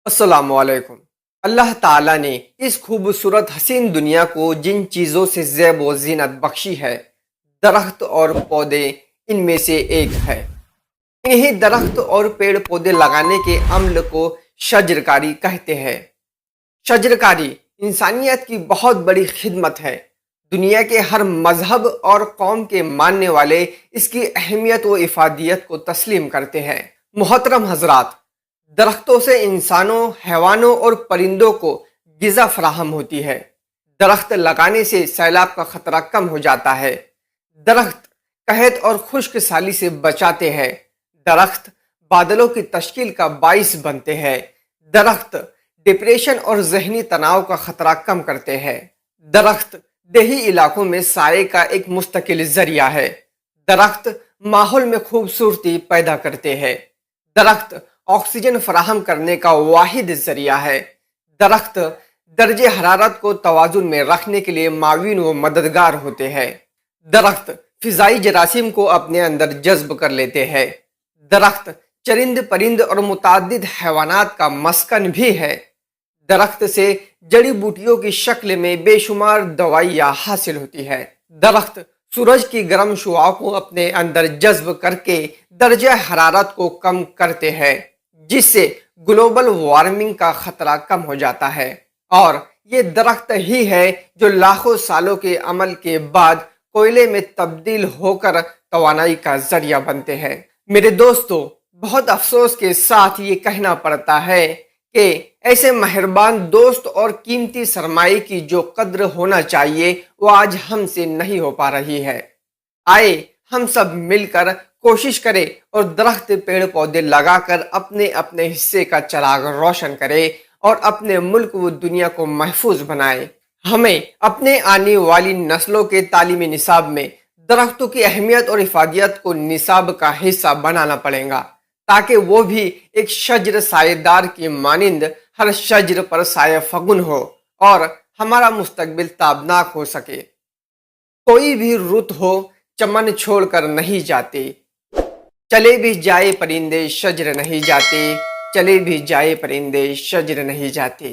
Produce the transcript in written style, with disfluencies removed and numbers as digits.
अस्सलाम वालेकुम। अल्लाह ताला ने इस खूबसूरत हसीन दुनिया को जिन चीज़ों से ज़ेब व ज़ीनत बख्शी है, दरख्त और पौधे इनमें से एक है। इन्हीं दरख्त और पेड़ पौधे लगाने के अमल को शजरकारी कहते हैं। शजरकारी इंसानियत की बहुत बड़ी खिदमत है। दुनिया के हर मजहब और कौम के मानने वाले इसकी अहमियत व इफादियत को तस्लीम करते हैं। मोहतरम हजरात, दरख्तों से इंसानों, हैवानों और परिंदों को गिज़ा फराहम होती है। दरख्त लगाने से सैलाब का खतरा कम हो जाता है। दरख्त कहत और खुश्क साली से बचाते हैं। दरख्त बादलों की तश्कील का बाइस बनते हैं। दरख्त डिप्रेशन और जहनी तनाव का खतरा कम करते हैं। दरख्त देही इलाकों में साये का एक मुस्तकिल जरिया है। दरख्त माहौल में खूबसूरती पैदा करते हैं। दरख्त ऑक्सीजन फराहम करने का वाहिद जरिया है। दरख्त दर्जे हरारत को तवाजुन में रखने के लिए माविन व मददगार होते हैं। दरख्त फिजाई जरासीम को अपने अंदर जज्ब कर लेते हैं। दरख्त चरिंद परिंद और मुतादिद हैवानात का मस्कन भी है। दरख्त से जड़ी बूटियों की शक्ल में बेशुमार दवाइयाँ हासिल होती है। दरख्त सूरज की गर्म शुआओं को अपने अंदर जज्ब करके दर्जा हरारत को कम करते हैं, जिससे ग्लोबल वार्मिंग का खतरा कम हो जाता है। और ये दरख्त ही है जो लाखों सालों के अमल के बाद कोयले में तब्दील होकर तवानाई का जरिया बनते हैं। मेरे दोस्तों, बहुत अफसोस के साथ ये कहना पड़ता है कि ऐसे मेहरबान दोस्त और कीमती सरमाए की जो कद्र होना चाहिए वो आज हमसे नहीं हो पा रही है। आए हम सब मिलकर कोशिश करें और दरख्त पेड़ पौधे लगाकर अपने अपने हिस्से का चिराग रोशन करें और अपने मुल्क व दुनिया को महफूज बनाएं। हमें अपने आने वाली नस्लों के तालीमी निसाब में दरख्तों की अहमियत और इफादियत को निसाब का हिस्सा बनाना पड़ेगा, ताकि वो भी एक शजर सायेदार की मानिंद हर शजर पर साया फगुन हो और हमारा मुस्तकबिल ताबनाक हो सके। कोई भी रुत हो चमन छोड़कर नहीं जाते, चले भी जाए परिंदे शजर नहीं जाते, चले भी जाए परिंदे शजर नहीं जाते।